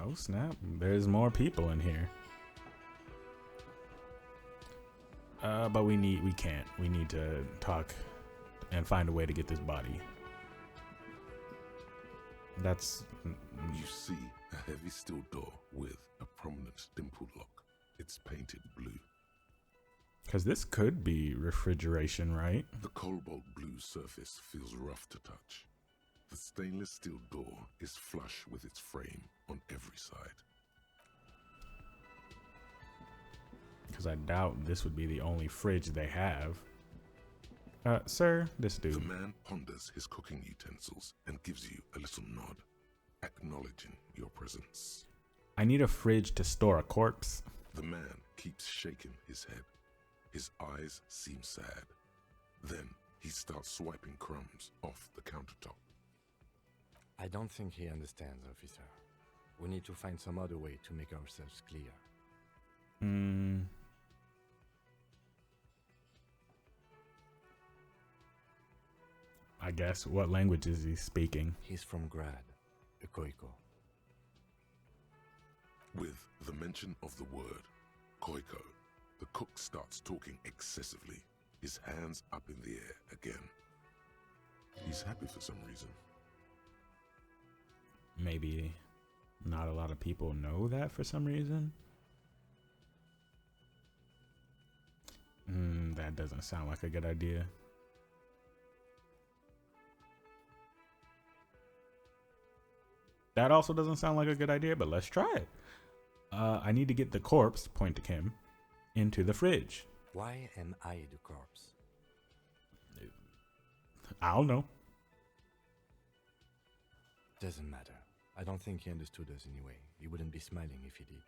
Oh snap! There's more people in here. But we can't. We need to talk and find a way to get this body. That's. You see a heavy steel door with a prominent dimpled lock. It's painted blue. Because this could be refrigeration, right? The cobalt blue surface feels rough to touch. The stainless steel door is flush with its frame on every side. Because I doubt this would be the only fridge they have. Sir, this dude. The man ponders his cooking utensils and gives you a little nod, acknowledging your presence. I need a fridge to store a corpse. The man keeps shaking his head. His eyes seem sad. Then he starts swiping crumbs off the countertop. I don't think he understands, officer. We need to find some other way to make ourselves clear. I guess. What language is he speaking? He's from Grad, a Koiko. With the mention of the word Koiko, the cook starts talking excessively, his hands up in the air again. He's happy for some reason. Maybe not a lot of people know that for some reason. That doesn't sound like a good idea. That also doesn't sound like a good idea, but let's try it. I need to get the corpse, point to Kim, into the fridge. Why am I the corpse? I don't know. Doesn't matter. I don't think he understood us anyway. He wouldn't be smiling if he did.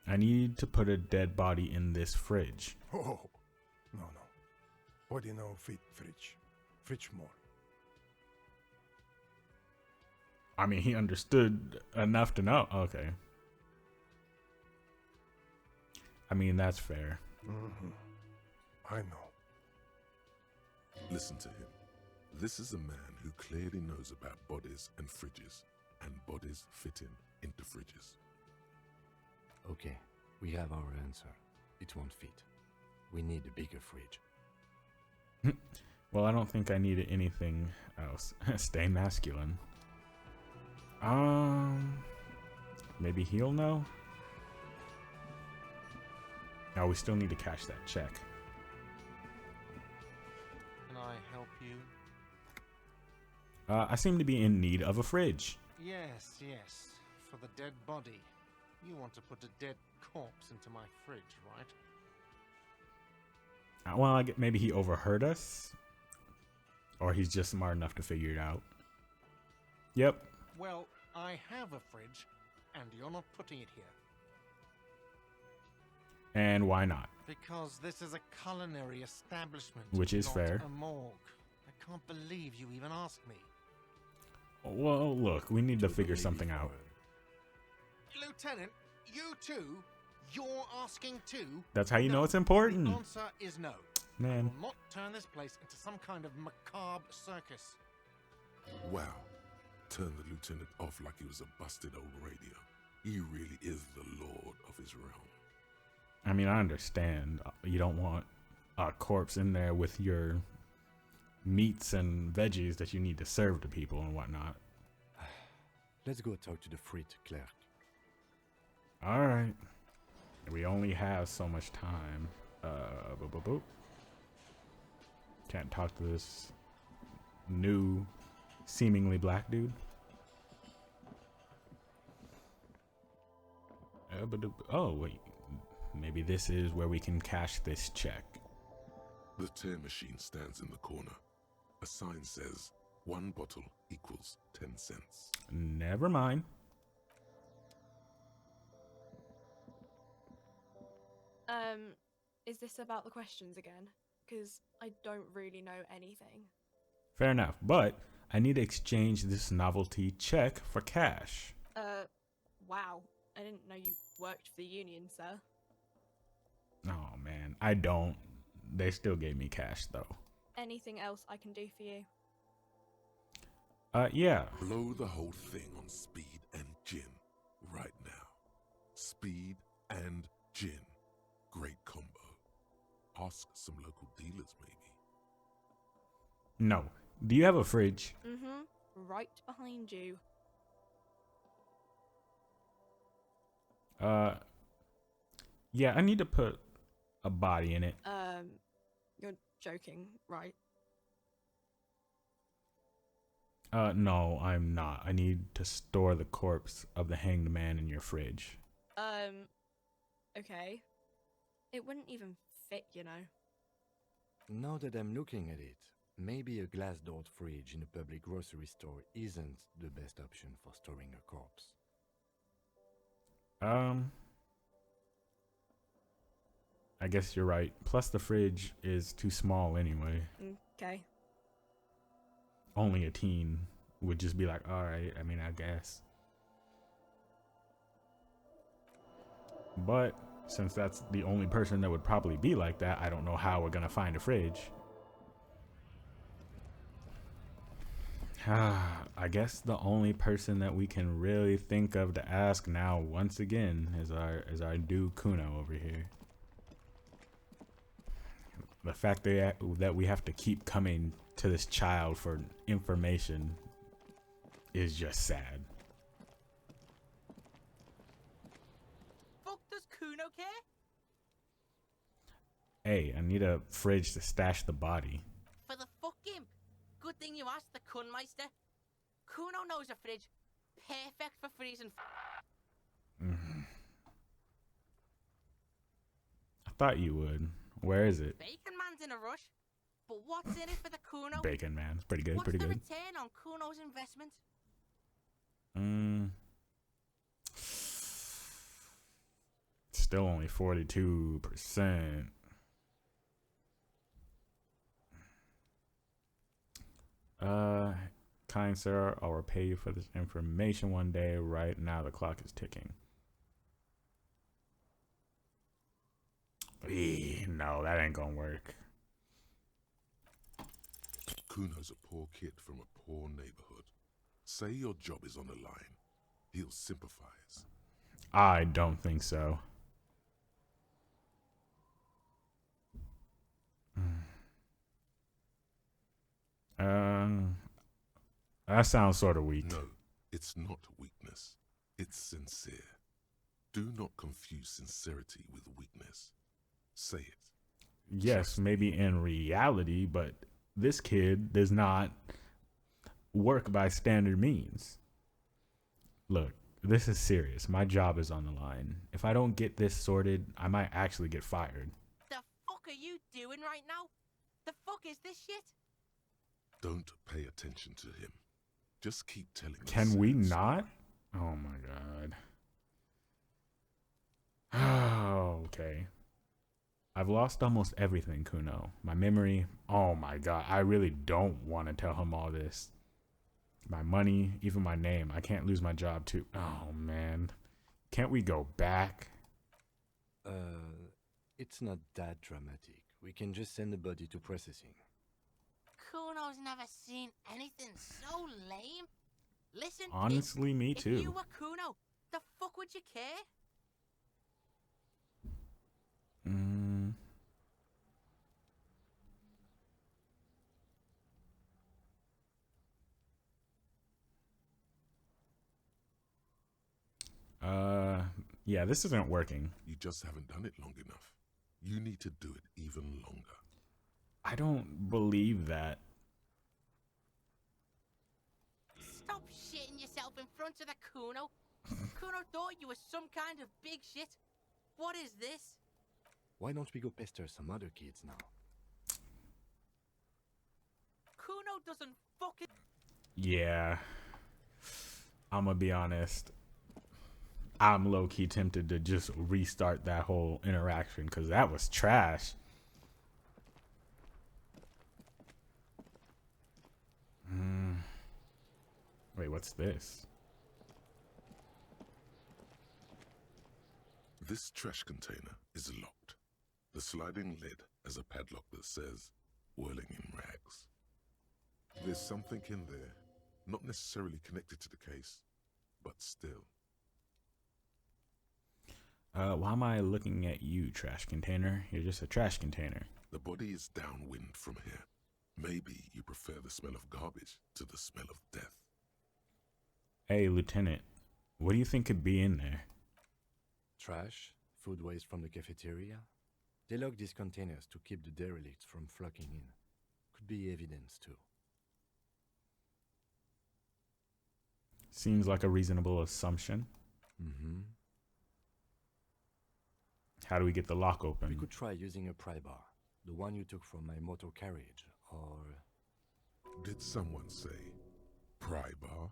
I need to put a dead body in this fridge. Oh, no. Body no fit fridge. Fridge more. I mean, he understood enough to know. Okay. I mean, that's fair. I know. Listen to him. This is a man who clearly knows about bodies and fridges, and bodies fitting into fridges. Okay, we have our answer. It won't fit. We need a bigger fridge. Well, I don't think I needed anything else. Stay masculine. Maybe he'll know? No, we still need to cash that check. Can I help you? I seem to be in need of a fridge. Yes. For the dead body. You want to put a dead corpse into my fridge, right? Well, maybe he overheard us. Or he's just smart enough to figure it out. Yep. Well, I have a fridge, and you're not putting it here. And why not? Because this is a culinary establishment. Which is not fair. A morgue. I can't believe you even asked me. Well, look, we need to figure something out. Lieutenant, you too? You're asking too? That's how you know No, it's important. The answer is no. I Man. will not turn this place into some kind of macabre circus. Wow. Turn the lieutenant off like he was a busted old radio. He really is the lord of his realm. I mean, I understand. You don't want a corpse in there with your meats and veggies that you need to serve to people and whatnot. Let's go talk to the frit clerk. All right. We only have so much time. Boop. Can't talk to this new, seemingly black dude. Oh, wait. Maybe this is where we can cash this check. The tear machine stands in the corner. A sign says, 1 bottle equals 10 cents. Never mind. Is this about the questions again? Because I don't really know anything. Fair enough, but I need to exchange this novelty check for cash. Wow. I didn't know you worked for the union, sir. Oh man, I don't. They still gave me cash though. Anything else I can do for you? Yeah. Blow the whole thing on speed and gin right now. Speed and gin. Great combo. Ask some local dealers, maybe. No. Do you have a fridge? Mm-hmm. Right behind you. Yeah, I need to put a body in it. You're joking, right? No, I'm not. I need to store the corpse of the hanged man in your fridge. Okay. It wouldn't even fit, you know. Now that I'm looking at it, maybe a glass-doored fridge in a public grocery store isn't the best option for storing a corpse. I guess you're right. Plus, the fridge is too small anyway. Okay. Only a teen would just be like, all right, I mean, I guess. But since that's the only person that would probably be like that, I don't know how we're going to find a fridge. I guess the only person that we can really think of to ask now, once again, is our dude Kuno over here. The fact that we have to keep coming to this child for information is just sad. Fuck does Kuno care? Hey, I need a fridge to stash the body. For the fuck him. Good thing you asked the Kunmeister. Kuno knows a fridge. Perfect for freezing. I thought you would. Where is it? Bacon Man's in a rush. But what's in it for the Kuno? Bacon Man. It's pretty good. What's Pretty the good. return on Kuno's investment? Still only 42%. Kind sir, I'll repay you for this information one day. Right now, the clock is ticking. No, that ain't gonna work. Kuno's a poor kid from a poor neighborhood. Say your job is on the line. He'll sympathize. I don't think so. That sounds sort of weak. No, it's not weakness. It's sincere. Do not confuse sincerity with weakness. Say it. Yes, maybe in reality, but this kid does not work by standard means. Look, this is serious. My job is on the line. If I don't get this sorted, I might actually get fired. The fuck are you doing right now? The fuck is this shit? Don't pay attention to him. Just keep telling the Can we sad not? story. Oh my god. Okay. I've lost almost everything, Kuno. My memory. Oh my god. I really don't want to tell him all this. My money, even my name. I can't lose my job too. Oh man. Can't we go back? It's not that dramatic. We can just send the body to processing. Kuno's never seen anything so lame. Listen, kid, Honestly, me if you too. were Kuno, the fuck would you care? Yeah, this isn't working. You just haven't done it long enough. You need to do it even longer. I don't believe that. Stop shitting yourself in front of the Kuno. Kuno thought you were some kind of big shit. What is this? Why don't we go pester some other kids now? Kuno doesn't fucking... Yeah. I'm gonna be honest. I'm low-key tempted to just restart that whole interaction because that was trash. Wait, what's this? This trash container is locked. The sliding lid has a padlock that says, whirling in rags. There's something in there Not necessarily connected to the case, but still. Why am I looking at you, trash container? You're just a trash container. The body is downwind from here. Maybe you prefer the smell of garbage to the smell of death. Hey, Lieutenant, what do you think could be in there? Trash, food waste from the cafeteria. They lock these containers to keep the derelicts from flocking in. Could be evidence too. Seems like a reasonable assumption. Mm-hmm. How do we get the lock open? We could try using a pry bar, the one you took from my motor carriage, or... Did someone say pry bar?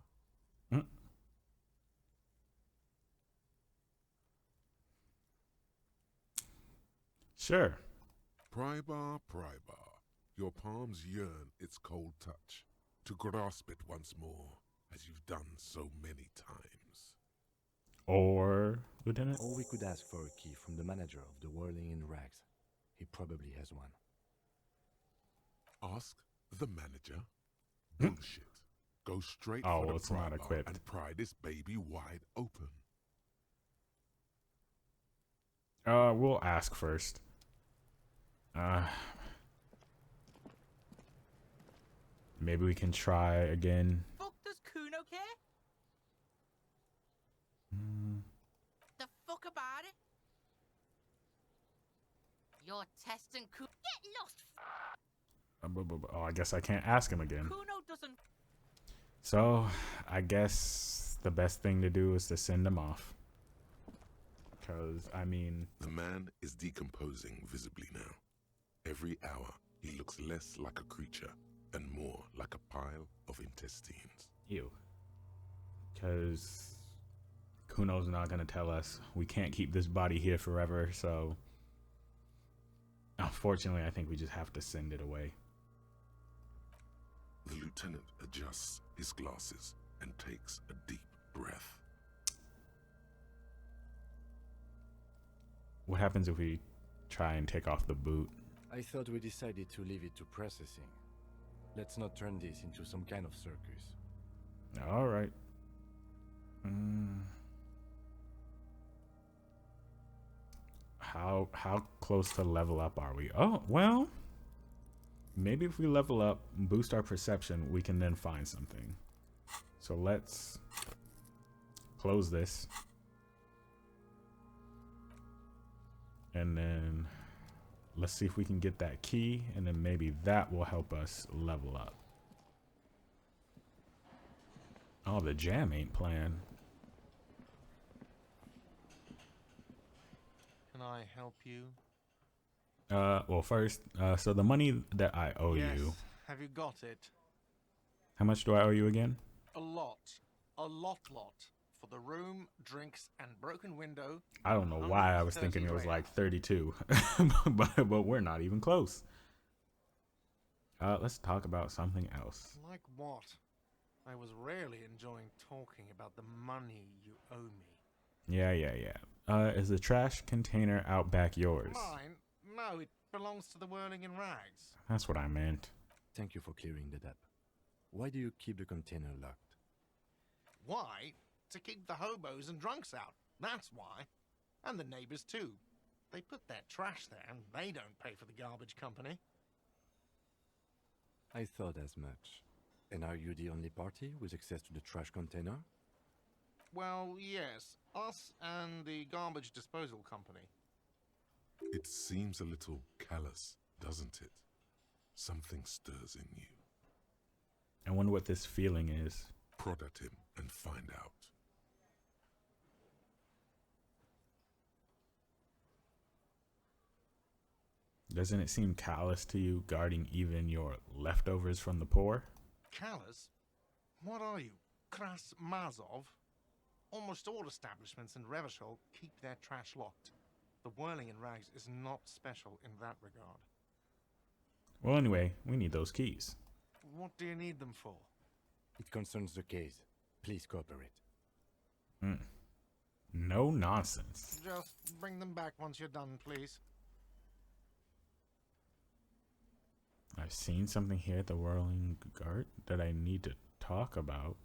Sure. Pry bar, pry bar. Your palms yearn its cold touch, to grasp it once more, as you've done so many times. Or, Lieutenant? Or we could ask for a key from the manager of the Whirling in Rags. He probably has one. Ask the manager? Bullshit. Go straight Oh, for the it's pry not bar equipped. and pry this baby wide open. We'll ask first. Maybe we can try again. Fuck does Kuno care? The fuck about it? You're testing Kuno. Get lost. Oh, I guess I can't ask him again. Kuno doesn't. So, I guess the best thing to do is to send him off. Because, I mean... The man is decomposing visibly now. Every hour, he looks less like a creature and more like a pile of intestines. Ew. Because Kuno's not going to tell us we can't keep this body here forever, so... Unfortunately, I think we just have to send it away. The lieutenant adjusts his glasses and takes a deep breath. What happens if we try and take off the boot? I thought we decided to leave it to processing. Let's not turn this into some kind of circus. All right. How close to level up are we? Oh, well, maybe if we level up and boost our perception, we can then find something. So let's close this. And then let's see if we can get that key, and then maybe that will help us level up. Oh, the jam ain't playing. Can I help you? Well, first, so the money that I owe Yes. you, Have you got it? how much do I owe you again? A lot. A lot. For the room, drinks, and broken window. I don't know why I was thinking it was 130 like 32, but we're not even close. Let's talk about something else. Like what? I was rarely enjoying talking about the money you owe me. Yeah. Is the trash container out back yours? Mine? No, it belongs to the Whirling in Rags. That's what I meant. Thank you for clearing that up. Why do you keep the container locked? Why? To keep the hobos and drunks out. That's why. And the neighbors too. They put their trash there and they don't pay for the garbage company. I thought as much. And are you the only party with access to the trash container? Well, yes. Us and the garbage disposal company. It seems a little callous, doesn't it? Something stirs in you. I wonder what this feeling is. Prod at him and find out. Doesn't it seem callous to you, guarding even your leftovers from the poor? Callous? What are you? Kras Mazov? Almost all establishments in Revachol keep their trash locked. The Whirling in Rags is not special in that regard. Well, anyway, we need those keys. What do you need them for? It concerns the case. Please cooperate. No nonsense. Just bring them back once you're done, please. I've seen something here at the Whirling Guard that I need to talk about.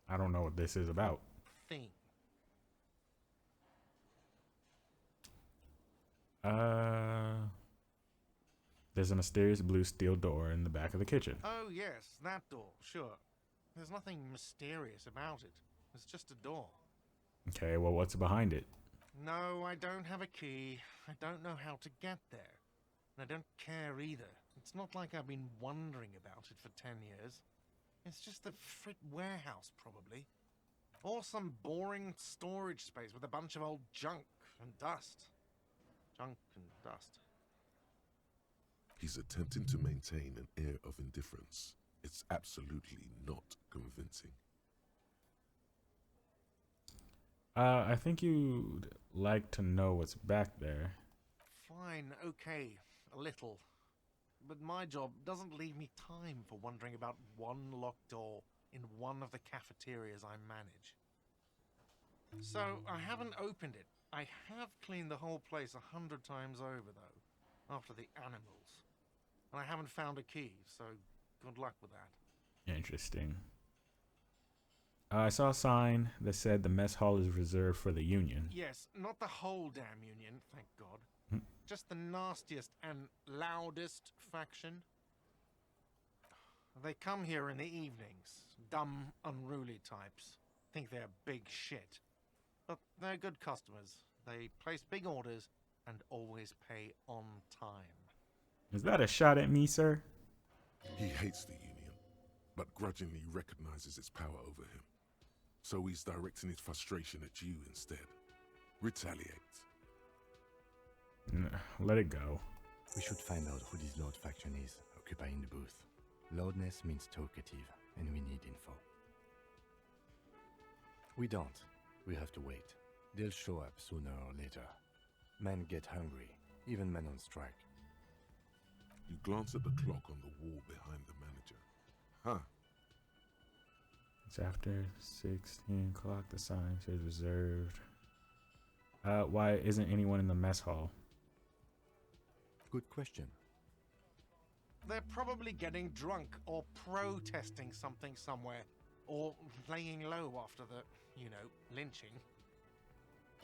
I don't know what this is about. Thing. There's a mysterious blue steel door in the back of the kitchen. Oh, yes, that door, sure. There's nothing mysterious about it. It's just a door. Okay, well, what's behind it? No, I don't have a key. I don't know how to get there. And I don't care either. It's not like I've been wondering about it for 10 years. It's just a frit warehouse, probably. Or some boring storage space with a bunch of old junk and dust. Junk and dust. He's attempting to maintain an air of indifference. It's absolutely not convincing. I think you'd like to know what's back there. Fine, okay, a little. But my job doesn't leave me time for wondering about one locked door in one of the cafeterias I manage. So, I haven't opened it. I have cleaned the whole place 100 times over, though, after the animals. And I haven't found a key, so good luck with that. Interesting. I saw a sign that said the mess hall is reserved for the Union. Yes, not the whole damn Union, thank God. Hmm. Just the nastiest and loudest faction. They come here in the evenings. Dumb, unruly types. Think they're big shit. But they're good customers. They place big orders and always pay on time. Is that a shot at me, sir? He hates the Union, but grudgingly recognizes its power over him. So he's directing his frustration at you instead. Retaliate. Let it go. We should find out who this Lord faction is, occupying the booth. Loudness means talkative, and we need info. We don't. We have to wait. They'll show up sooner or later. Men get hungry, even men on strike. You glance at the clock on the wall behind the manager. Huh. It's after 16 o'clock. The sign says reserved. Why isn't anyone in the mess hall? Good question. They're probably getting drunk or protesting something somewhere. Or laying low after the, lynching.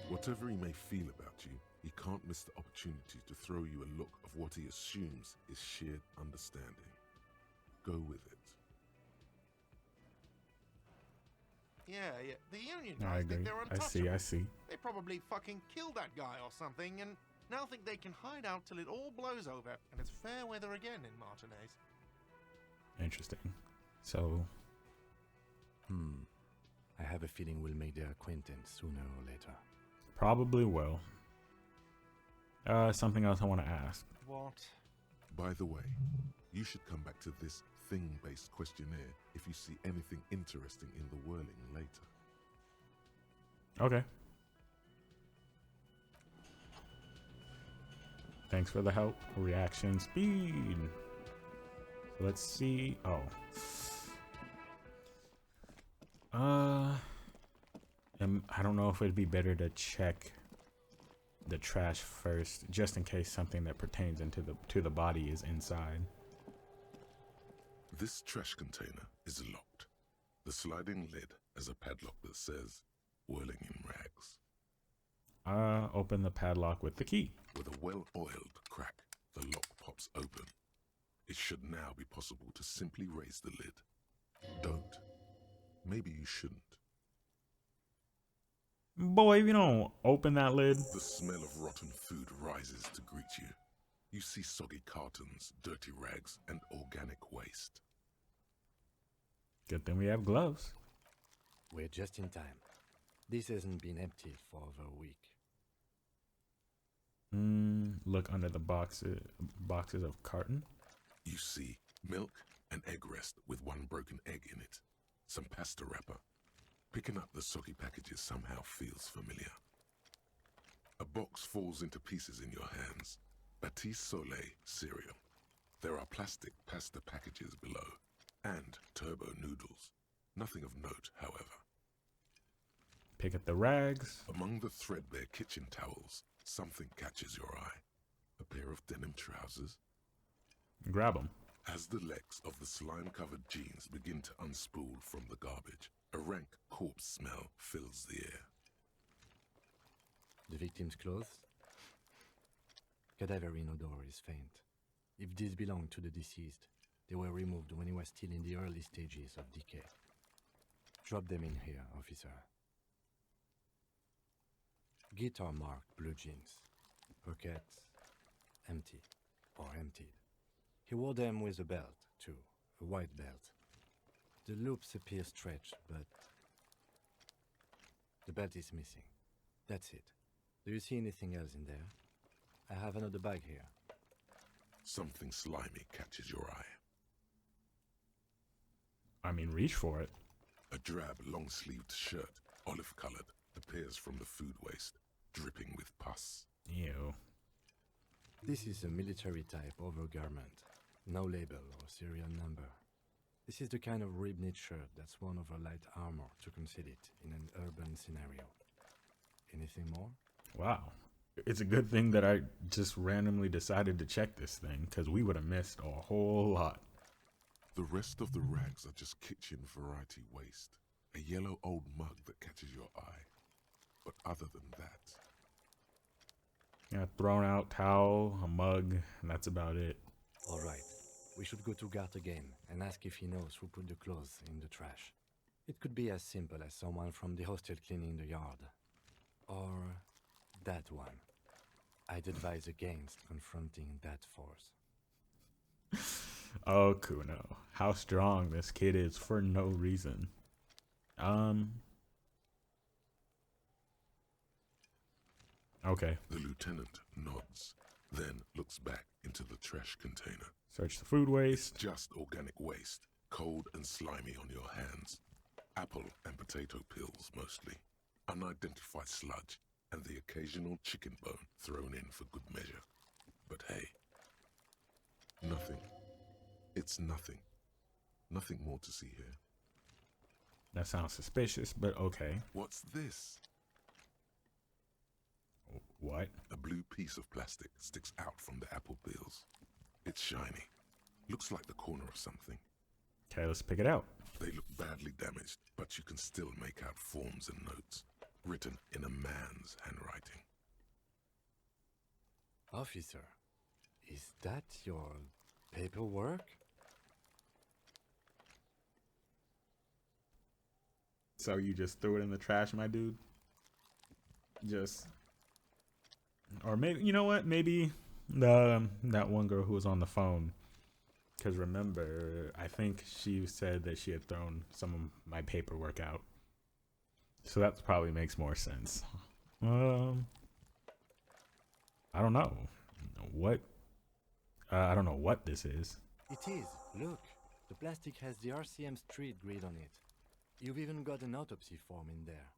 Whatever he may feel about you, he can't miss the opportunity to throw you a look of what he assumes is shared understanding. Go with it. Yeah. The Union I guys agree. think they're untouchable. I see. They probably fucking killed that guy or something, and now think they can hide out till it all blows over, and it's fair weather again in Martinez. Interesting. So, I have a feeling we'll make their acquaintance sooner or later. probably will. Something else I want to ask. What? By the way, you should come back to this thing-based questionnaire if you see anything interesting in the whirling later. Okay. Thanks for the help. Reaction speed. Let's see. Oh. I don't know if it'd be better to check the trash first, just in case something that pertains to the body is inside. This trash container is locked. The sliding lid has a padlock that says, "Whirling in rags." Open the padlock with the key. With a well-oiled crack, the lock pops open. It should now be possible to simply raise the lid. Don't. Maybe you shouldn't. Boy, if you don't open that lid. The smell of rotten food rises to greet you. You see soggy cartons, dirty rags, and organic waste. Good thing we have gloves. We're just in time. This hasn't been emptied for over a week. Look under the boxes of carton. You see milk and egg rest with one broken egg in it. Some pasta wrapper. Picking up the soggy packages somehow feels familiar. A box falls into pieces in your hands. Batiste Soleil cereal. There are plastic pasta packages below. And turbo noodles. Nothing of note, however. Pick up the rags. Among the threadbare kitchen towels, something catches your eye. A pair of denim trousers. Grab them. As the legs of the slime-covered jeans begin to unspool from the garbage, a rank corpse smell fills the air. The victim's clothes? Cadaverine odor is faint. If these belong to the deceased, they were removed when he was still in the early stages of decay. Drop them in here, officer. Guitar marked blue jeans. Pockets empty or emptied. He wore them with a belt, too, a white belt. The loops appear stretched, but the belt is missing. That's it. Do you see anything else in there? I have another bag here. Something slimy catches your eye. I mean, reach for it. A drab, long-sleeved shirt, olive-colored, appears from the food waste, dripping with pus. Ew. This is a military-type overgarment. No label or serial number. This is the kind of rib-knit shirt that's worn over light armor to conceal it in an urban scenario. Anything more? Wow. It's a good thing that I just randomly decided to check this thing, because we would have missed a whole lot. The rest of the rags are just kitchen variety waste. A yellow old mug that catches your eye. But other than that, Yeah, thrown out towel, a mug, and that's about it. All right. We should go to Gart again and ask if he knows who put the clothes in the trash. It could be as simple as someone from the hostel cleaning the yard. Or that one. I'd advise against confronting that force. Oh, Kuno. How strong this kid is for no reason. Okay. the lieutenant nods, then looks back into the trash container. Search the food waste. Just organic waste, cold and slimy on your hands. Apple and potato peels mostly. Unidentified sludge, and the occasional chicken bone thrown in for good measure. But hey, nothing. It's nothing. Nothing more to see here. That sounds suspicious, but okay. What's this? What? A blue piece of plastic sticks out from the apple peels. It's shiny. Looks like the corner of something. Okay, let's pick it out. They look badly damaged, but you can still make out forms and notes, written in a man's handwriting. Officer, is that your paperwork? So you just threw it in the trash, my dude? Just... Or maybe, you know what? Maybe that one girl who was on the phone. Because remember, I think she said that she had thrown some of my paperwork out. So that probably makes more sense. I don't know. I don't know what this is. It is. Look, the plastic has the RCM street grid on it. You've even got an autopsy form in there.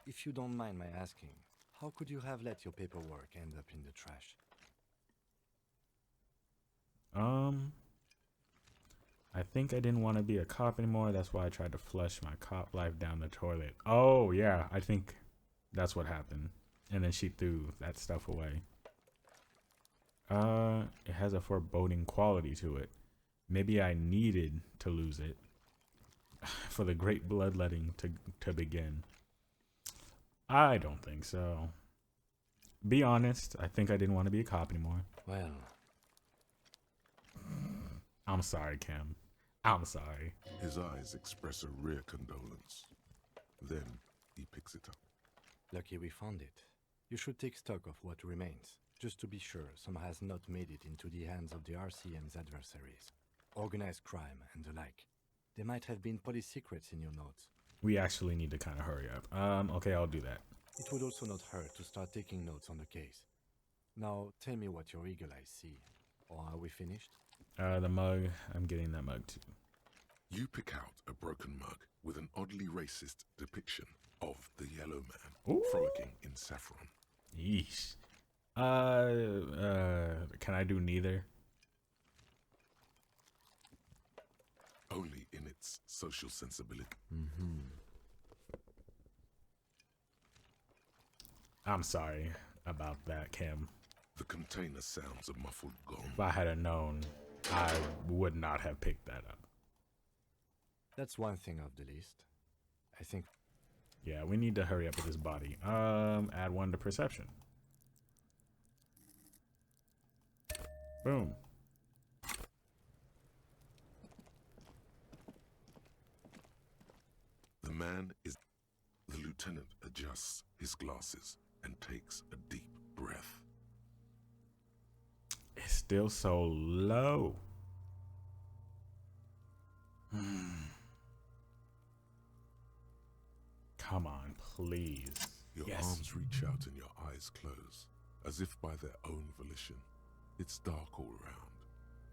If you don't mind my asking, how could you have let your paperwork end up in the trash? I think I didn't want to be a cop anymore. That's why I tried to flush my cop life down the toilet. Oh, yeah. I think that's what happened. And then she threw that stuff away. It has a foreboding quality to it. Maybe I needed to lose it for the great bloodletting to begin. I don't think so. Be honest, I think I didn't want to be a cop anymore. Well, I'm sorry, Kim. I'm sorry. His eyes express a rare condolence. Then he picks it up. lucky we found it. You should take stock of what remains, just to be sure some has not made it into the hands of the RCM's adversaries. Organized crime and the like. There might have been police secrets in your notes. We actually need to kind of hurry up. Okay, I'll do that. It would also not hurt to start taking notes on the case. Now, tell me what your eagle eyes see. Or are we finished? The mug. I'm getting that mug too. You pick out a broken mug with an oddly racist depiction of the yellow man Ooh. frolicking in saffron. Yeesh. Can I do neither? Only in its social sensibility. I'm sorry about that, Kim. The container sounds a muffled gong. If I had known, I would not have picked that up. That's one thing off the list. I think Yeah, we need to hurry up with this body. Add 1 to perception. Boom. The man is... The lieutenant adjusts his glasses and takes a deep breath. It's still so low. Come on, please. Your Yes. arms reach out and your eyes close, as if by their own volition. It's dark all around.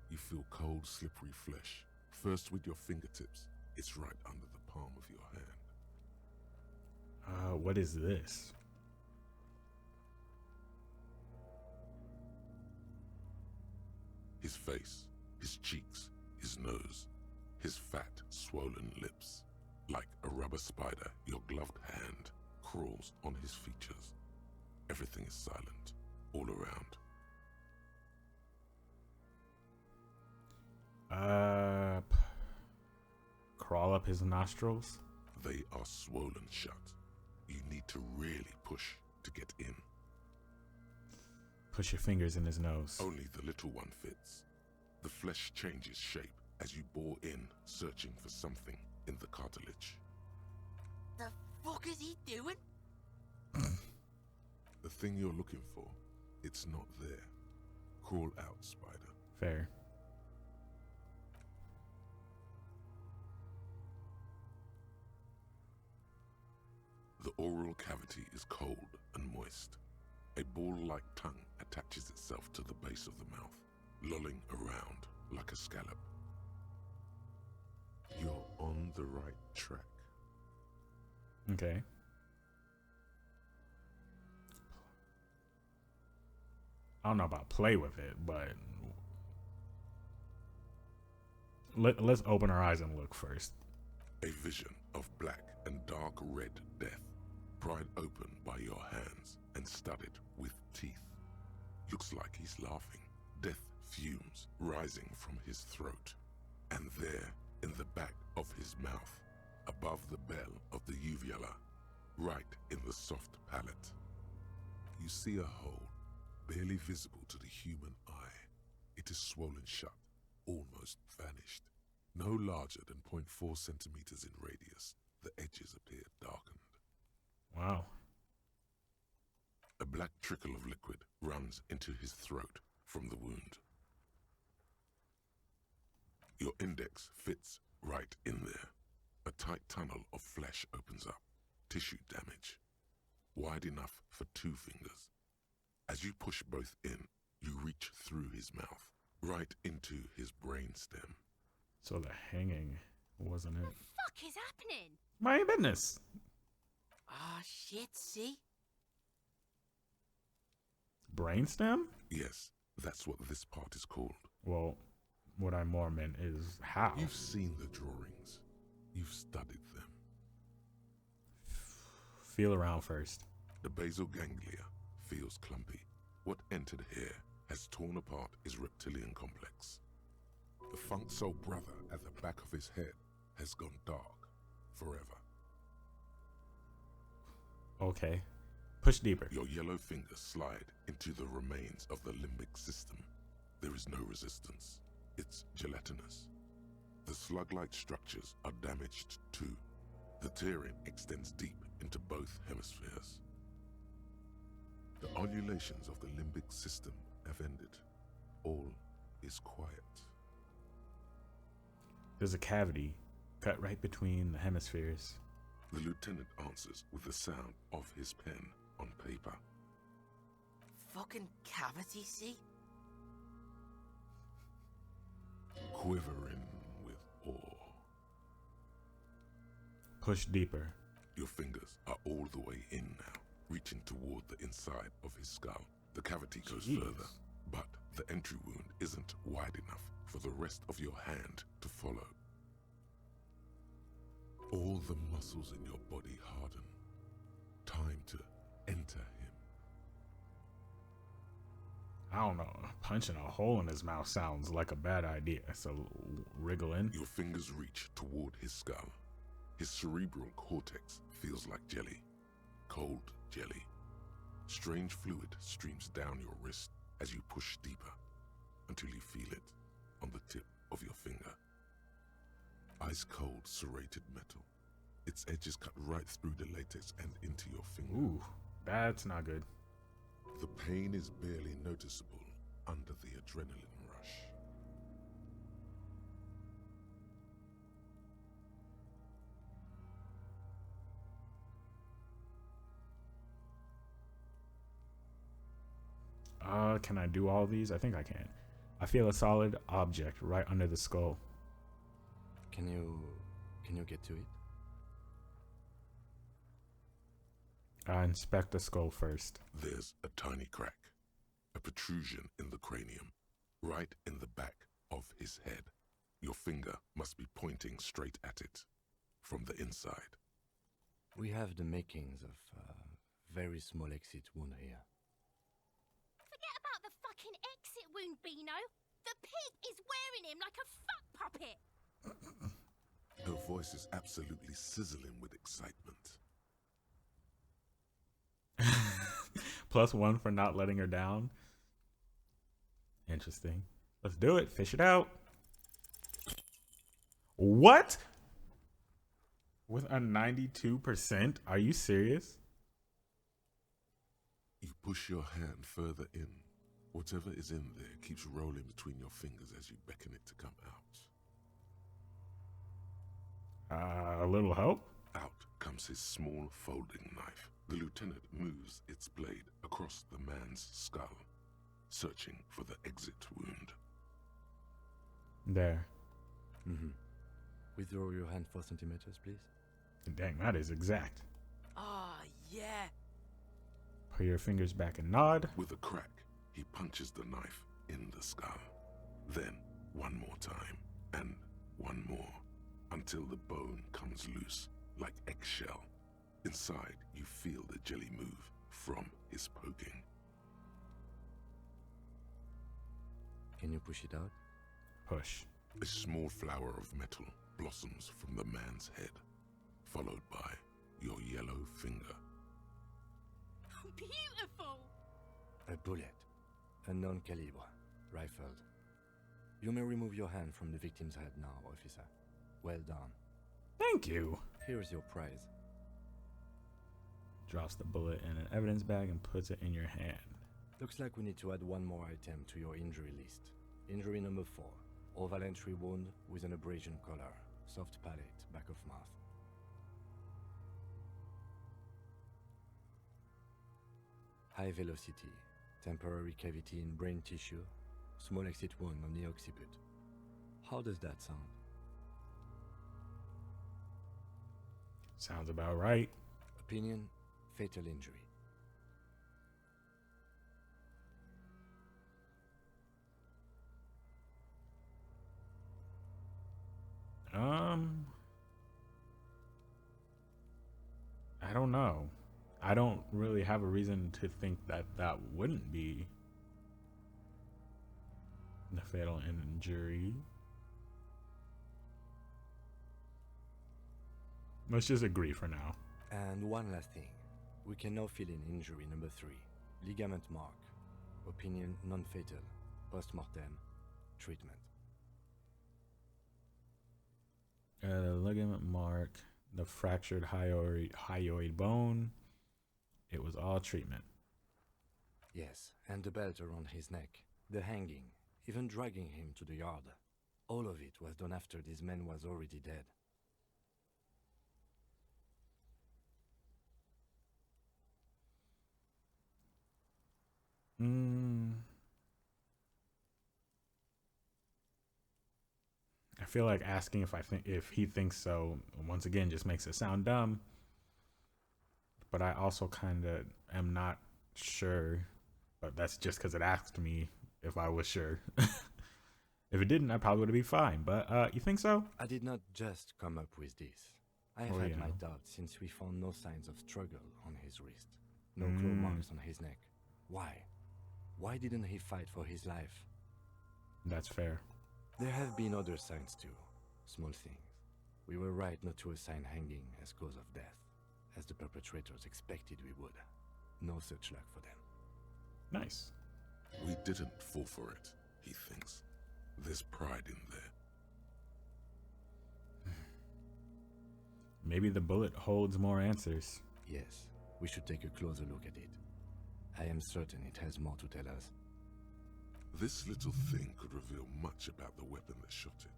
You feel cold, slippery flesh. First with your fingertips, it's right under the palm of your hand. What is this? His face, his cheeks, his nose, his fat, swollen lips. Like a rubber spider, your gloved hand crawls on his features. Everything is silent, all around. Crawl up his nostrils. They are swollen shut. You need to really push to get in. Push your fingers in his nose. Only the little one fits. The flesh changes shape as you bore in, searching for something in the cartilage. The fuck is he doing? The thing you're looking for, it's not there. Crawl out, spider. Fair. The oral cavity is cold and moist. A ball-like tongue attaches itself to the base of the mouth, lolling around like a scallop. You're on the right track. Okay. I don't know about play with it, but let's open our eyes and look first. A vision of black and dark red death, pried open by your hands and studded with teeth. Looks like he's laughing. Death fumes rising from his throat. And there, in the back of his mouth, above the bell of the uvula, right in the soft palate, you see a hole, barely visible to the human eye. It is swollen shut, almost vanished. No larger than 0.4 centimeters in radius, the edges appear darkened. Wow. A black trickle of liquid runs into his throat from the wound. Your index fits right in there. A tight tunnel of flesh opens up, tissue damage, wide enough for 2 fingers. As you push both in, you reach through his mouth, right into his brainstem. So the hanging wasn't it? What the fuck is happening? My business. Ah, shit, see? Brainstem? Yes, that's what this part is called. Well, what I more meant is how. You've seen the drawings. You've studied them. Feel around first. The basal ganglia feels clumpy. What entered here has torn apart his reptilian complex. The funk soul brother at the back of his head has gone dark forever. Okay. Push deeper. Your yellow fingers slide into the remains of the limbic system. There is no resistance. It's gelatinous. The slug-like structures are damaged too. The tearing extends deep into both hemispheres. The undulations of the limbic system have ended. All is quiet. There's a cavity cut right between the hemispheres. The lieutenant answers with the sound of his pen on paper. Fucking cavity, see? Quivering with awe. Push deeper. Your fingers are all the way in now, reaching toward the inside of his skull. The cavity goes Jeez. further, but the entry wound isn't wide enough for the rest of your hand to follow. All the muscles in your body harden. Time to enter him. I don't know. Punching a hole in his mouth sounds like a bad idea. So wriggle in. Your fingers reach toward his skull. His cerebral cortex feels like jelly. Cold jelly. Strange fluid streams down your wrist as you push deeper until you feel it on the tip of your finger. Ice cold serrated metal. Its edges cut right through the latex and into your finger. Ooh, that's not good. The pain is barely noticeable under the adrenaline rush. Can I do all these? I think I can. I feel a solid object right under the skull. Can you get to it? I inspect the skull first. There's a tiny crack, a protrusion in the cranium, right in the back of his head. Your finger must be pointing straight at it, from the inside. We have the makings of a very small exit wound here. Forget about the fucking exit wound, Beano. The pig is wearing him like a fuck puppet. Her voice is absolutely sizzling with excitement. +1 for not letting her down. Interesting. Let's do it. Fish it out. What? With a 92%? Are you serious? You push your hand further in. Whatever is in there keeps rolling between your fingers as you beckon it to come out. A little help? Out comes his small folding knife. The lieutenant moves its blade across the man's skull, searching for the exit wound. There. Withdraw your hand 4 centimeters, please. Dang, that is exact. Ah, yeah. Put your fingers back and nod. With a crack, he punches the knife in the skull. Then, one more time, and one more, until the bone comes loose, like eggshell. Inside, you feel the jelly move from his poking. Can you push it out? Push. A small flower of metal blossoms from the man's head, followed by your yellow finger. Beautiful. A bullet. Unknown calibre. Rifled. You may remove your hand from the victim's head now, officer. Well done. Thank you. Here's your prize. Drops the bullet in an evidence bag and puts it in your hand. Looks like we need to add one more item to your injury list. Injury number 4. Oval entry wound with an abrasion collar. Soft palate, back of mouth. High velocity. Temporary cavity in brain tissue. Small exit wound on the occiput. How does that sound? Sounds about right. Opinion, fatal injury. I don't know. I don't really have a reason to think that that wouldn't be the fatal injury. Let's just agree for now. And one last thing. We can now fill in injury number 3. Ligament mark. Opinion non-fatal. Post-mortem. Treatment. Ligament mark, the fractured hyoid bone. It was all treatment. Yes, and the belt around his neck. The hanging. Even dragging him to the yard. All of it was done after this man was already dead. I feel like asking if he thinks so once again just makes it sound dumb. But I also kind of am not sure. But that's just because it asked me if I was sure. If it didn't, I probably would be fine. But you think so? I did not just come up with this. I have had my doubts since we found no signs of struggle on his wrist. No claw marks on his neck. Why? Why didn't he fight for his life? That's fair. There have been other signs too. Small things. We were right not to assign hanging as cause of death, as the perpetrators expected we would. No such luck for them. Nice. We didn't fall for it, he thinks. There's pride in there. Maybe the bullet holds more answers. Yes, we should take a closer look at it. I am certain it has more to tell us. This little thing could reveal much about the weapon that shot it.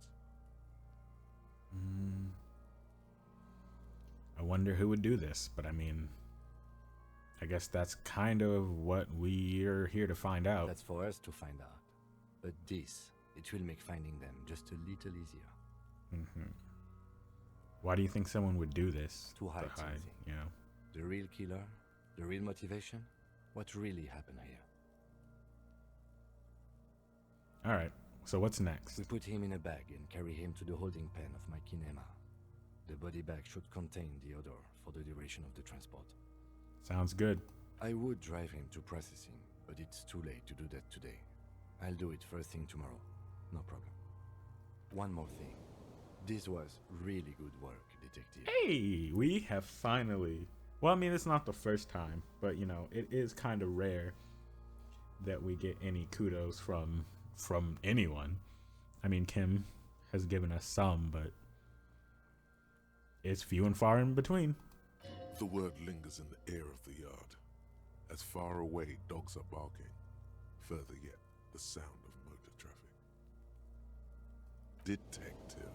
I wonder who would do this, but I mean, I guess that's kind of what we're here to find out. That's for us to find out. But this, it will make finding them just a little easier. Why do you think someone would do this? To hide something. You know? The real killer? The real motivation? What really happened here? Alright, so what's next? We put him in a bag and carry him to the holding pen of my kinema. The body bag should contain the odor for the duration of the transport. Sounds good. I would drive him to processing, but it's too late to do that today. I'll do it first thing tomorrow. No problem. One more thing. This was really good work, detective. Hey, we have finally... Well, I mean, it's not the first time, but, you know, it is kind of rare that we get any kudos from anyone. I mean, Kim has given us some, but it's few and far in between. The word lingers in the air of the yard. As far away dogs are barking, further yet, the sound of motor traffic. Detective.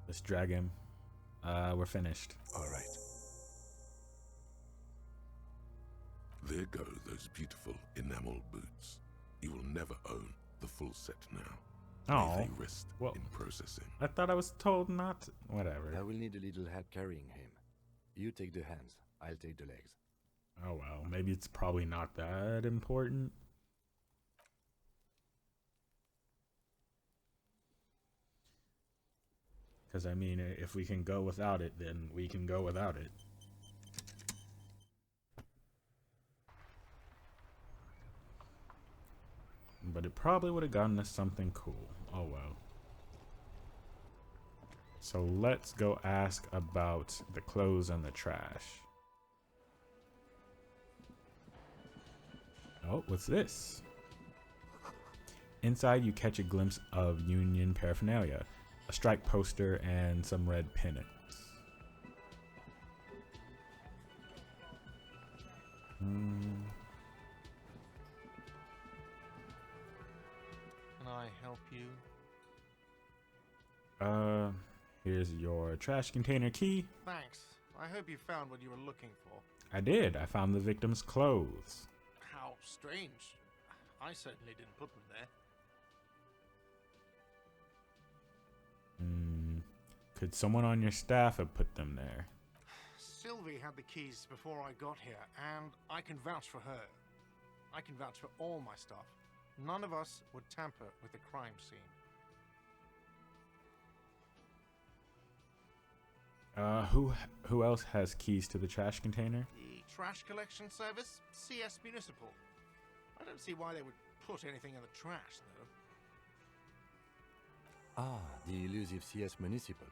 Let's drag him. We're finished. All right. There go those beautiful enamel boots. You will never own the full set now. Oh, May they rest well, in processing. I thought I was told not to. Whatever. I will need a little help carrying him. You take the hands, I'll take the legs. Oh well, maybe it's probably not that important. Because, I mean, if we can go without it, then we can go without it. But it probably would have gotten us something cool. Oh well. So let's go ask about the clothes and the trash. Oh, what's this? Inside, you catch a glimpse of Union paraphernalia. A strike poster and some red pennants. Can I help you? Here's your trash container key. Thanks. I hope you found what you were looking for. I did. I found the victim's clothes. How strange. I certainly didn't put them there. Could someone on your staff have put them there? Sylvie had the keys before I got here, and I can vouch for her. I can vouch for all my staff. None of us would tamper with the crime scene. Who else has keys to the trash container? The trash collection service? CS Municipal. I don't see why they would put anything in the trash, though. Ah, the elusive CS Municipal.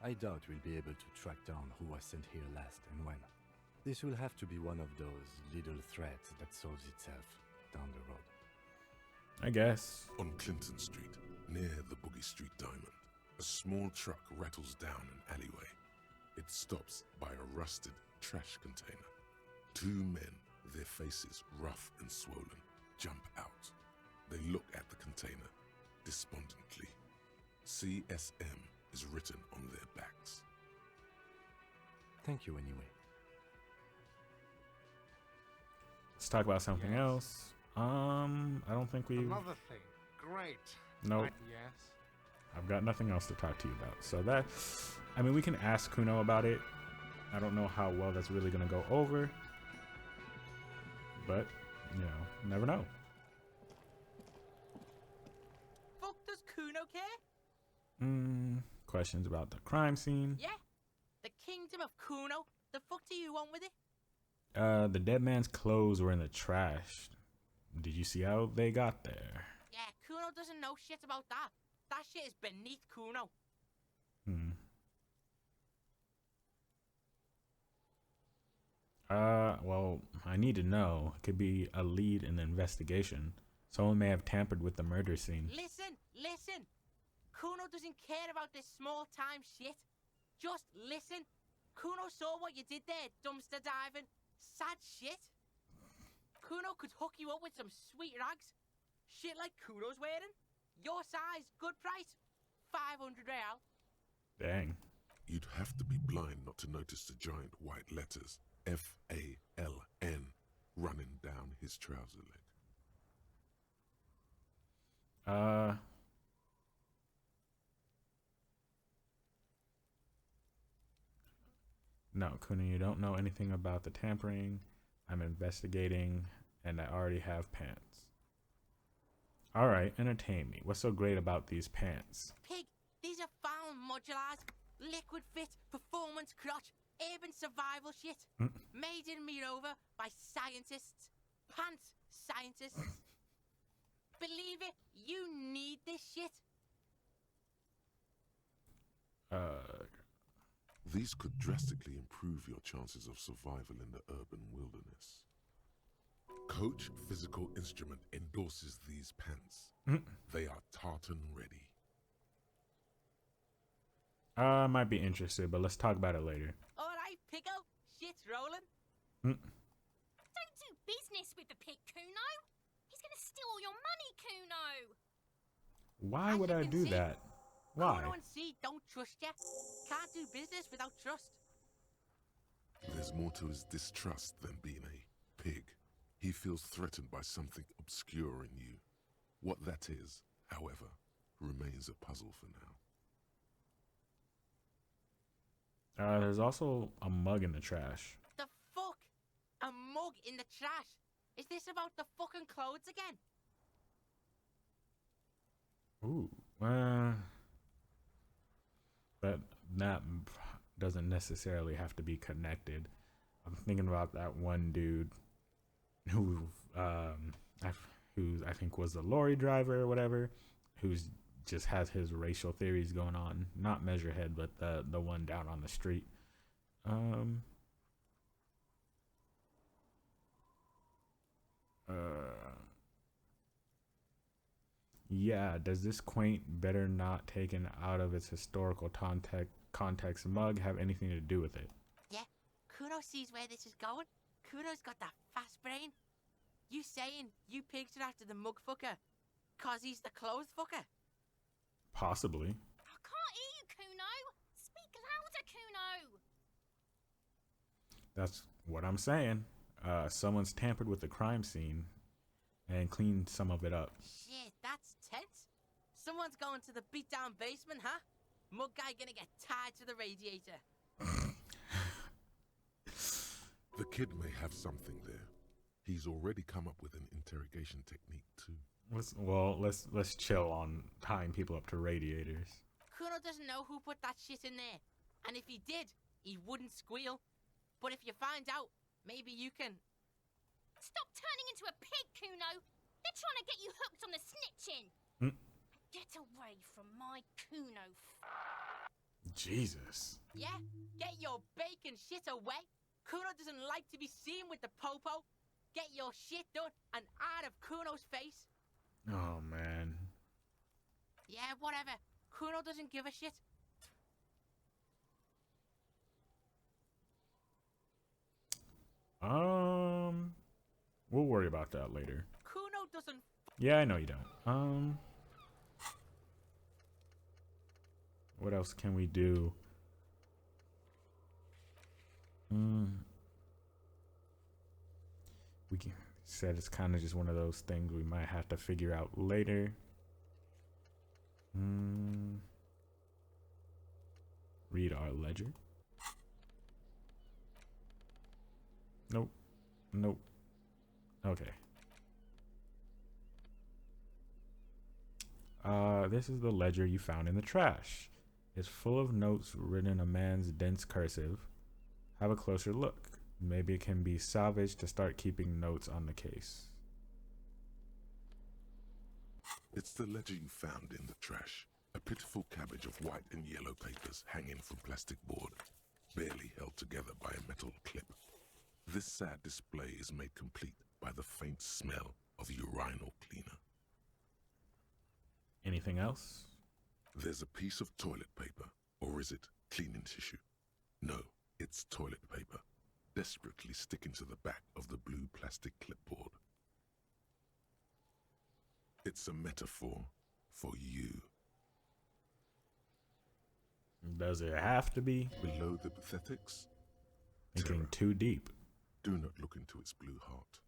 I doubt we'll be able to track down who was sent here last and when. This will have to be one of those little threads that solves itself down the road. I guess. On Clinton Street, near the Boogie Street Diamond, a small truck rattles down an alleyway. It stops by a rusted trash container. Two men, their faces rough and swollen, jump out. They look at the container despondently. CSM is written on their backs. Thank you anyway. Let's talk about something else. I don't think we. Another thing. Great. Nope. Yes. I've got nothing else to talk to you about. So that, I mean, we can ask Kuno about it. I don't know how well that's really gonna go over, but you know, never know. Fuck does Kuno care? Questions about the crime scene. Yeah. The kingdom of Kuno, The fuck do you want with it? The dead man's clothes were in the trash. Did you see how they got there? Yeah, Kuno doesn't know shit about that. That shit is beneath Kuno. Well, I need to know. It could be a lead in the investigation. Someone may have tampered with the murder scene. Listen. Kuno doesn't care about this small time shit. Just listen. Kuno saw what you did there, dumpster diving. Sad shit. Kuno could hook you up with some sweet rags. Shit like Kuno's wearing. Your size, good price. 500 real. Dang. You'd have to be blind not to notice the giant white letters FALN running down his trouser leg. No, Kuno, you don't know anything about the tampering. I'm investigating, and I already have pants. Alright, entertain me. What's so great about these pants? Pig, these are found modulars. Liquid fit, performance crotch, urban survival shit. Made in Mirova by scientists. Pants scientists. Believe it, you need this shit. These could drastically improve your chances of survival in the urban wilderness. Coach Physical Instrument endorses these pants. They are tartan ready. I might be interested, but let's talk about it later. Alright, Pico, shit's rolling. Don't do business with the pig, Kuno. He's gonna steal all your money, Kuno. Why As would you I can do see, that? Why? Kuno and C don't trust ya. Can't do business without trust. There's more to his distrust than being a pig. He feels threatened by something obscure in you. What that is, however, remains a puzzle for now. There's also a mug in the trash. The fuck? A mug in the trash? Is this about the fucking clothes again? Ooh, but that doesn't necessarily have to be connected. I'm thinking about that one dude who, I think was the lorry driver or whatever, who's just has his racial theories going on. Not Measurehead, but the one down on the street. Yeah, does this quaint, better not taken out of its historical context mug have anything to do with it? Yeah, Kuno sees where this is going. Kuno's got that fast brain. You saying you pigs are after the mug fucker, cause he's the clothes fucker? Possibly. I can't hear you, Kuno. Speak louder, Kuno. That's what I'm saying. Someone's tampered with the crime scene and cleaned some of it up. Shit, that's tense. Someone's going to the beat-down basement, huh? Mug guy gonna get tied to the radiator. The kid may have something there. He's already come up with an interrogation technique too. Let's chill on tying people up to radiators. Kuno doesn't know who put that shit in there. And if he did, he wouldn't squeal. But if you find out, maybe you can... Stop turning into a pig, Kuno. They're trying to get you hooked on the snitching. Get away from my Kuno. Jesus. Yeah, get your bacon shit away. Kuno doesn't like to be seen with the popo. Get your shit done and out of Kuno's face. Oh, man. Yeah, whatever. Kuno doesn't give a shit. We'll worry about that later. Kuno doesn't... Yeah, I know you don't. What else can we do? Said it's kind of just one of those things we might have to figure out later. Read our ledger. Nope. Okay. This is the ledger you found in the trash. It's full of notes written in a man's dense cursive. Have a closer look. Maybe it can be salvaged to start keeping notes on the case. It's the ledger you found in the trash. A pitiful cabbage of white and yellow papers hanging from plastic board, barely held together by a metal clip. This sad display is made complete by the faint smell of urinal cleaner. Anything else? There's a piece of toilet paper, or is it cleaning tissue? No, it's toilet paper, desperately sticking to the back of the blue plastic clipboard. It's a metaphor for you. Does it have to be? Below the pathetics, Thinking terror. too deep. Do not look into its blue heart.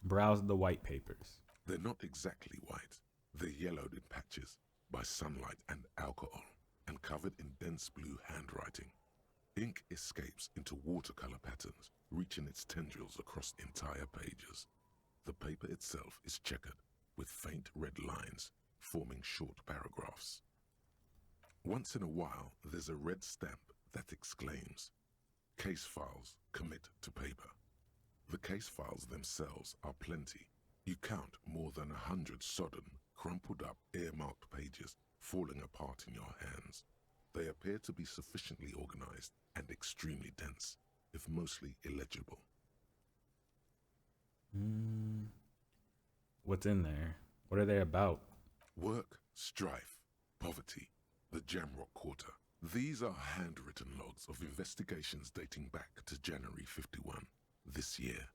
Browse the white papers. They're not exactly white. They're yellowed in patches by sunlight and alcohol, and covered in dense blue handwriting. Ink escapes into watercolor patterns, reaching its tendrils across entire pages. The paper itself is checkered, with faint red lines forming short paragraphs. Once in a while, there's a red stamp that exclaims, "Case files commit to paper." The case files themselves are plenty. You count more than 100 sodden, crumpled up, earmarked pages falling apart in your hands. They appear to be sufficiently organized and extremely dense, if mostly illegible. What's in there? What are they about? Work, strife, poverty, the Jamrock Quarter. These are handwritten logs of investigations dating back to January 51, this year.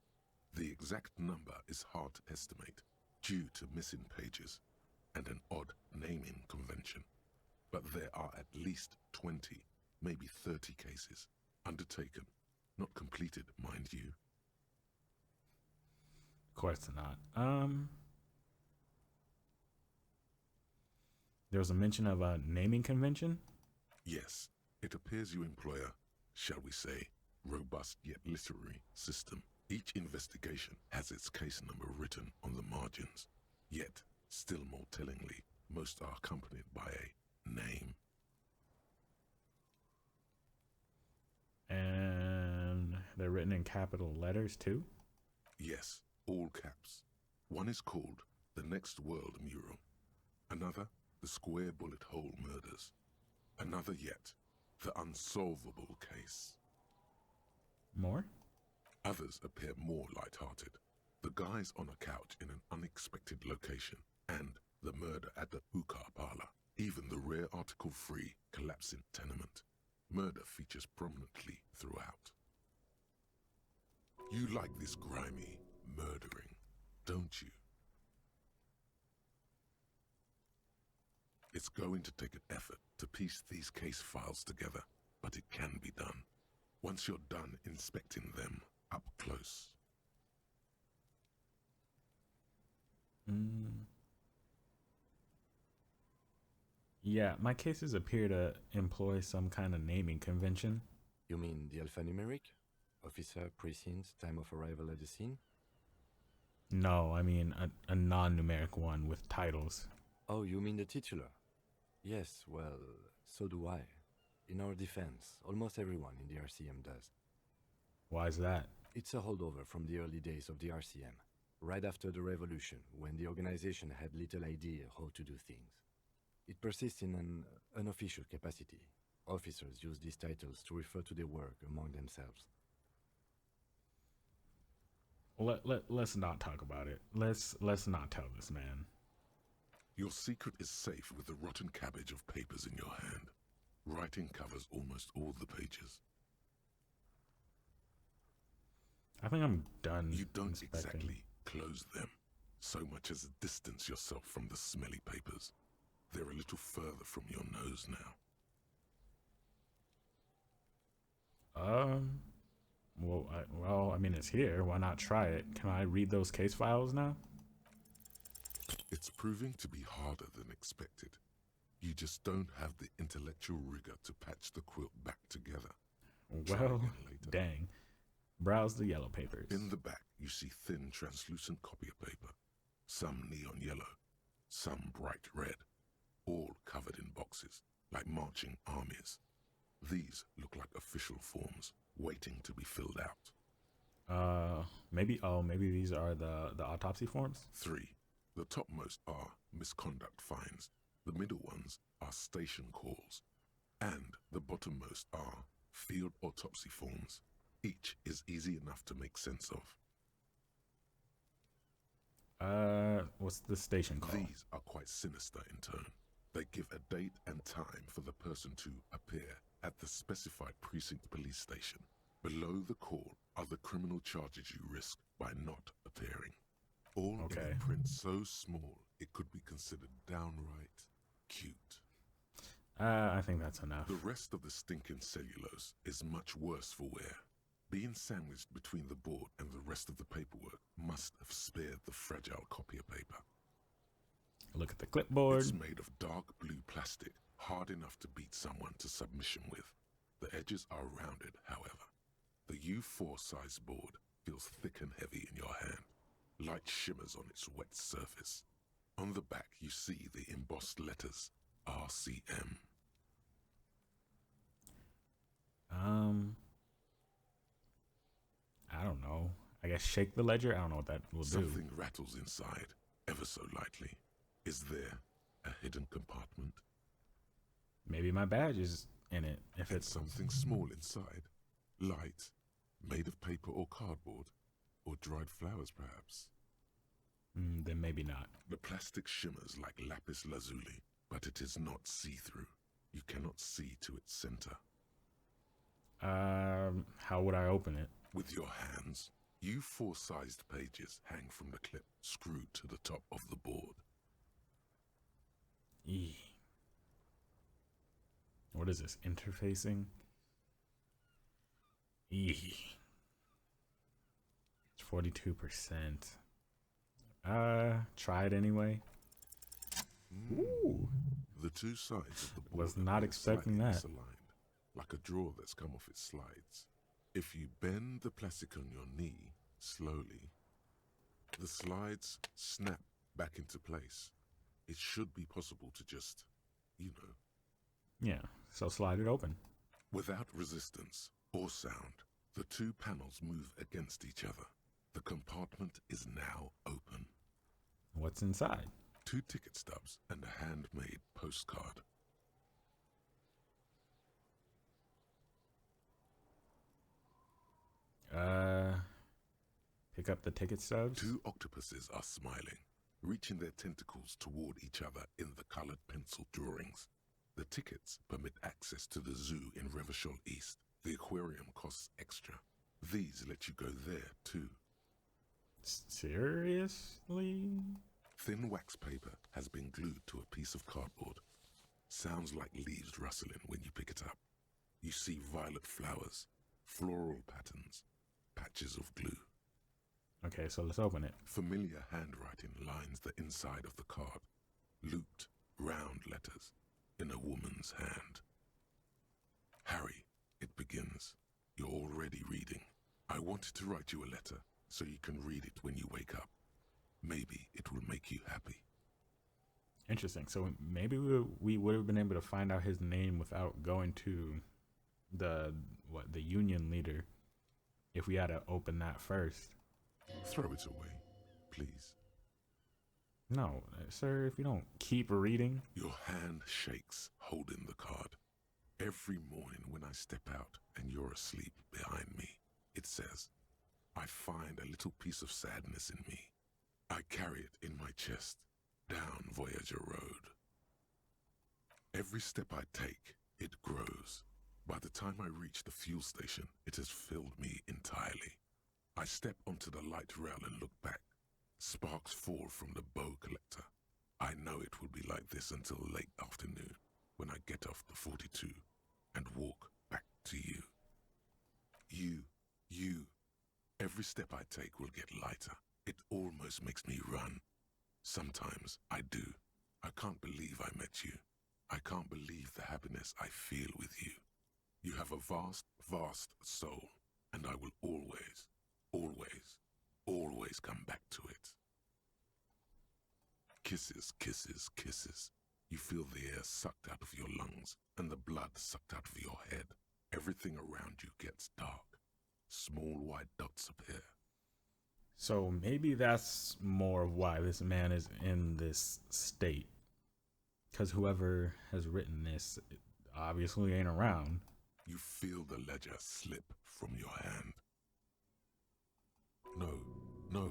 The exact number is hard to estimate due to missing pages and an odd naming convention. But there are at least 20, maybe 30 cases undertaken, not completed, mind you. Of course not. There was a mention of a naming convention? Yes, it appears you employ a, shall we say, robust yet literary system. Each investigation has its case number written on the margins, yet, still more tellingly, most are accompanied by a name. And they're written in capital letters too? Yes, all caps. One is called The Next World Mural. Another, The Square Bullet Hole Murders. Another yet, The Unsolvable Case. More? Others appear more light-hearted. The guys on a couch in an unexpected location, and the murder at the hookah parlor. Even the rare article-free collapsing tenement. Murder features prominently throughout. You like this grimy murdering, don't you? It's going to take an effort to piece these case files together, but it can be done. Once you're done inspecting them up close. Yeah, my cases appear to employ some kind of naming convention. You mean the alphanumeric? Officer, precinct, time of arrival at the scene? No, I mean a non-numeric one with titles. Oh, you mean the titular? Yes, well, so do I. In our defense, almost everyone in the RCM does. Why is that? It's a holdover from the early days of the RCM, right after the revolution, when the organization had little idea how to do things. It persists in an unofficial capacity. Officers use these titles to refer to their work among themselves. Let's not talk about it. Let's not tell this man. Your secret is safe with the rotten cabbage of papers in your hand. Writing covers almost all the pages. I think I'm done. You don't inspecting. exactly close them, so much as distance yourself from the smelly papers. They're a little further from your nose now. Well, I mean, it's here. Why not try it? Can I read those case files now? It's proving to be harder than expected. You just don't have the intellectual rigor to patch the quilt back together. Try Well, again later. dang. Browse the yellow papers. In the back, you see thin, translucent copy of paper. Some neon yellow, some bright red. all covered in boxes, like marching armies. These look like official forms, waiting to be filled out. Maybe these are the autopsy forms. 3. The topmost are misconduct fines, the middle ones are station calls, and the bottommost are field autopsy forms. Each is easy enough to make sense of. What's the station call? These are quite sinister in tone. They give a date and time for the person to appear at the specified precinct police station. Below the call are the criminal charges you risk by not appearing. All in print so small it could be considered downright cute. I think that's enough. The rest of the stinking cellulose is much worse for wear. Being sandwiched between the board and the rest of the paperwork must have spared the fragile copier paper. Look at the clipboard. It's made of dark blue plastic, hard enough to beat someone to submission with. The edges are rounded, however. The U4 size board feels thick and heavy in your hand. Light shimmers on its wet surface. On the back, you see the embossed letters, RCM. I don't know. I guess shake the ledger. I don't know what that will do. Something rattles inside, ever so lightly. Is there a hidden compartment? Maybe my badge is in it. If it's something small inside, light, made of paper or cardboard, or dried flowers, perhaps. Then maybe not. The plastic shimmers like lapis lazuli, but it is not see-through. You cannot see to its center. How would I open it? With your hands. U4-sized pages hang from the clip screwed to the top of the board. What is this? Interfacing? It's 42%. Try it anyway. Ooh. The two sides of the board was not expecting that. Misaligned, like a drawer that's come off its slides. If you bend the plastic on your knee slowly, the slides snap back into place. It should be possible to just, Yeah, so slide it open. Without resistance or sound, the two panels move against each other. The compartment is now open. What's inside? 2 ticket stubs and a handmade postcard. Pick up the ticket stubs. 2 octopuses are smiling, reaching their tentacles toward each other in the colored pencil drawings. The tickets permit access to the zoo in Revachol East. The aquarium costs extra. These let you go there, too. Seriously? Thin wax paper has been glued to a piece of cardboard. Sounds like leaves rustling when you pick it up. You see violet flowers, floral patterns, patches of glue. Okay, so let's open it. Familiar handwriting lines the inside of the card. Looped, round letters in a woman's hand. Harry, it begins. You're already reading. I wanted to write you a letter so you can read it when you wake up. Maybe it will make you happy. Interesting. So maybe we would have been able to find out his name without going to the union leader if we had to open that first. Throw it away, please. No, sir, if you don't keep reading. Your hand shakes, holding the card. Every morning when I step out and you're asleep behind me, it says, I find a little piece of sadness in me. I carry it in my chest, down Voyager Road. Every step I take, it grows. By the time I reach the fuel station, it has filled me entirely. I step onto the light rail and look back. Sparks fall from the bow collector. I know it will be like this until late afternoon, when I get off the 42 and walk back to you. You. Every step I take will get lighter. It almost makes me run. Sometimes I do. I can't believe I met you. I can't believe the happiness I feel with you. You have a vast, vast soul, and I will always, always, always come back to it. Kisses, kisses, kisses. You feel the air sucked out of your lungs and the blood sucked out of your head. Everything around you gets dark. Small white dots appear. So maybe that's more of why this man is in this state. Because whoever has written this obviously ain't around. You feel the ledger slip from your hand. No,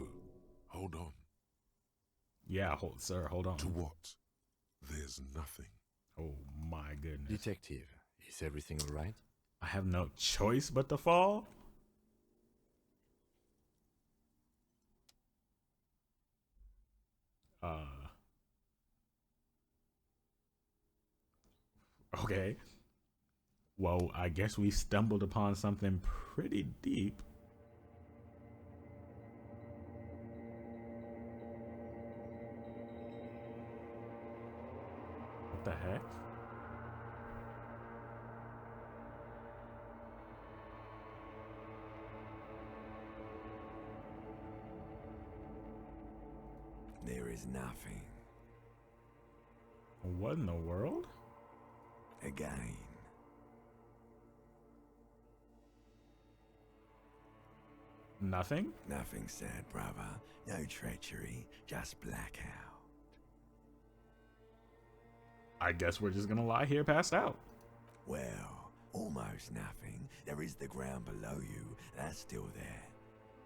hold on. Yeah, sir, hold on. To what? There's nothing. Oh my goodness. Detective, is everything all right? I have no choice but to fall? Okay. Well, I guess we stumbled upon something pretty deep. What the heck? There is nothing. What in the world? Again. Nothing? Nothing sad, brother. No treachery, just blackout. I guess we're just gonna lie here passed out. Well, almost nothing. There is the ground below you, that's still there.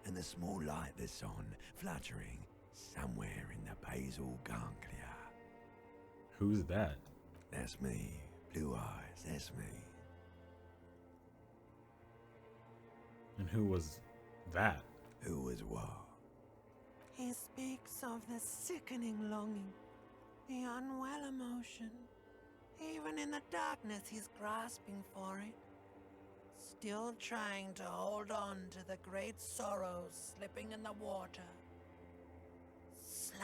And the small light that's on, fluttering, somewhere in the basal ganglia. Who's that? That's me. Blue eyes, that's me. And who was that? Who was what? He speaks of the sickening longing, the unwell emotion. Even in the darkness, he's grasping for it. Still trying to hold on to the great sorrows slipping in the water. Slimy.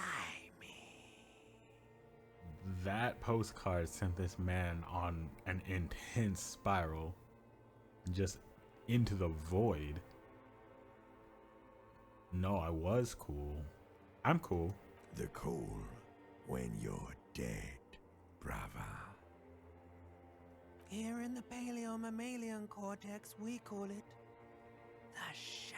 That postcard sent this man on an intense spiral, just into the void. No, I was cool. I'm cool. The cool when you're dead, brother. Here in the paleo-mammalian cortex, we call it the shadow.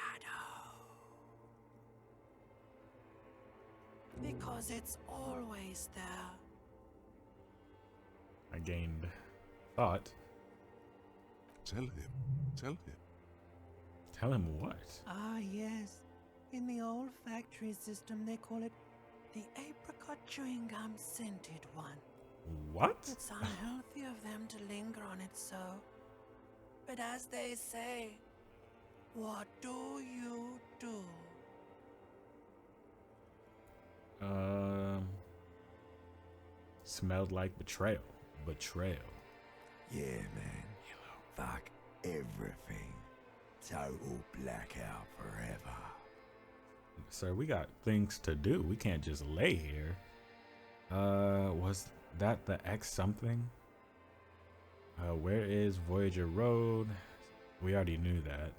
Because it's always there. I gained thought. Tell him. Tell him what? Ah, yes. In the olfactory system, they call it the apricot chewing gum scented one. What? It's unhealthy of them to linger on it so. But as they say, what do you do? Smelled like betrayal. Betrayal. Yeah, man. Fuck everything. Total blackout forever. Sir, we got things to do. We can't just lay here. Was that the X something? Where is Voyager Road? We already knew that.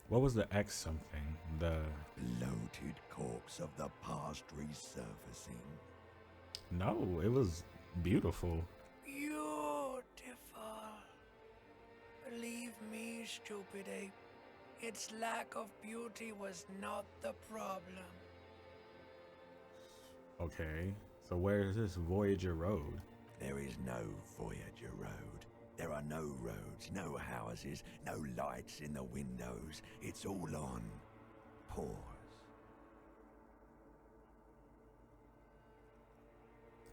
What was the X something? The Bloated corpse of the past resurfacing. No, it was beautiful. Beautiful. Believe me, stupid ape. Its lack of beauty was not the problem. Okay, so where is this Voyager Road? There is no Voyager Road. There are no roads, no houses, no lights in the windows. It's all on pause.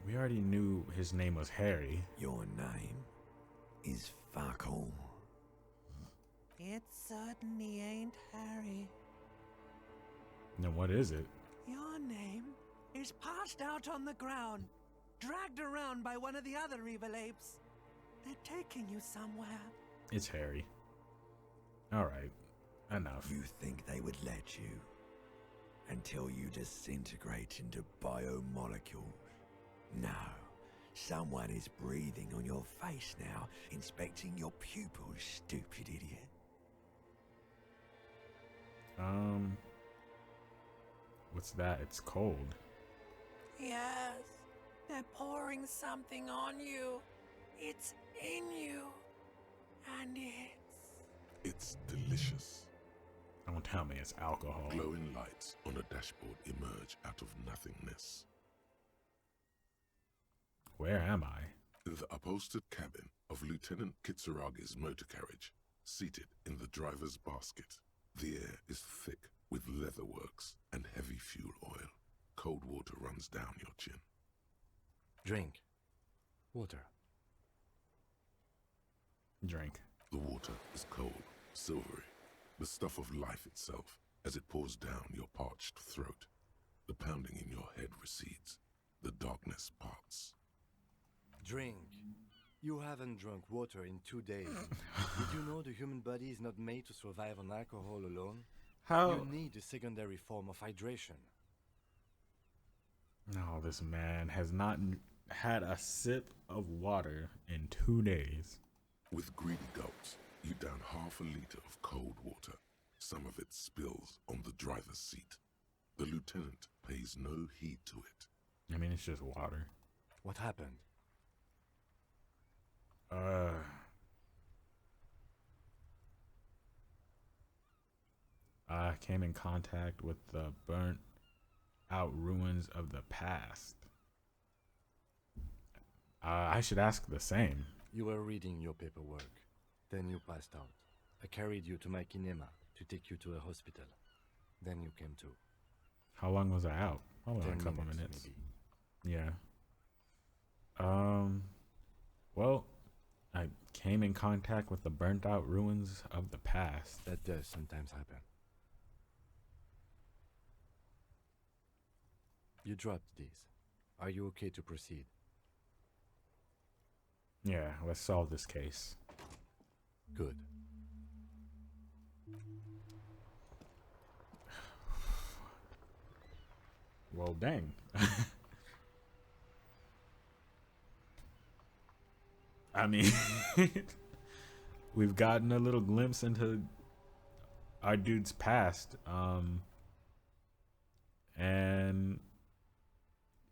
We already knew his name was Harry. Your name is fuck all. It certainly ain't Harry. Then what is it? Your name is passed out on the ground, dragged around by one of the other evil apes. They're taking you somewhere. It's Harry. Alright, enough. You think they would let you until you disintegrate into biomolecules? No. Someone is breathing on your face now, inspecting your pupils, stupid idiot. What's that? It's cold. Yes, They're pouring something on you. It's in you. And It's delicious. Don't tell me it's alcohol. Glowing lights on a dashboard emerge out of nothingness. Where am I? In the upholstered cabin of Lieutenant Kitsuragi's motor carriage, seated in the driver's basket. The air is thick with leatherworks and heavy fuel oil. Cold water runs down your chin. Drink. Water. Drink. The water is cold, silvery, the stuff of life itself as it pours down your parched throat. The pounding in your head recedes. The darkness parts. Drink. You haven't drunk water in 2 days. Did you know the human body is not made to survive on alcohol alone? How? You need a secondary form of hydration. No, this man has not had a sip of water in 2 days. With greedy gulps, you down half a liter of cold water. Some of it spills on the driver's seat. The lieutenant pays no heed to it. I mean, it's just water. What happened? I came in contact with the burnt out ruins of the past. I should ask the same. You were reading your paperwork. Then you passed out. I carried you to my kinema to take you to a hospital. Then you came to. How long was I out? Hold on, 10 a couple minutes. maybe. Yeah. Well, I came in contact with the burnt out ruins of the past. That does sometimes happen. You dropped these. Are you okay to proceed? Yeah, let's solve this case. Good. Well, dang. I mean, we've gotten a little glimpse into our dude's past. And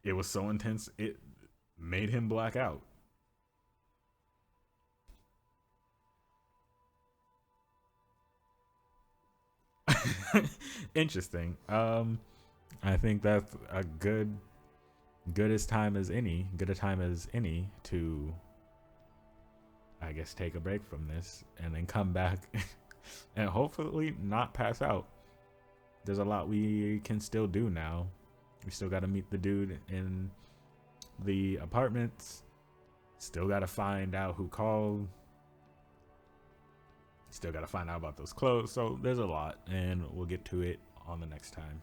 it was so intense, it made him black out. Interesting. I think that's a good as time as any, good a time as any to, I guess, take a break from this and then come back and hopefully not pass out. There's a lot we can still do now. We still got to meet the dude in the apartments. Still got to find out who called. Still got to find out about those clothes. So there's a lot, and we'll get to it on the next time.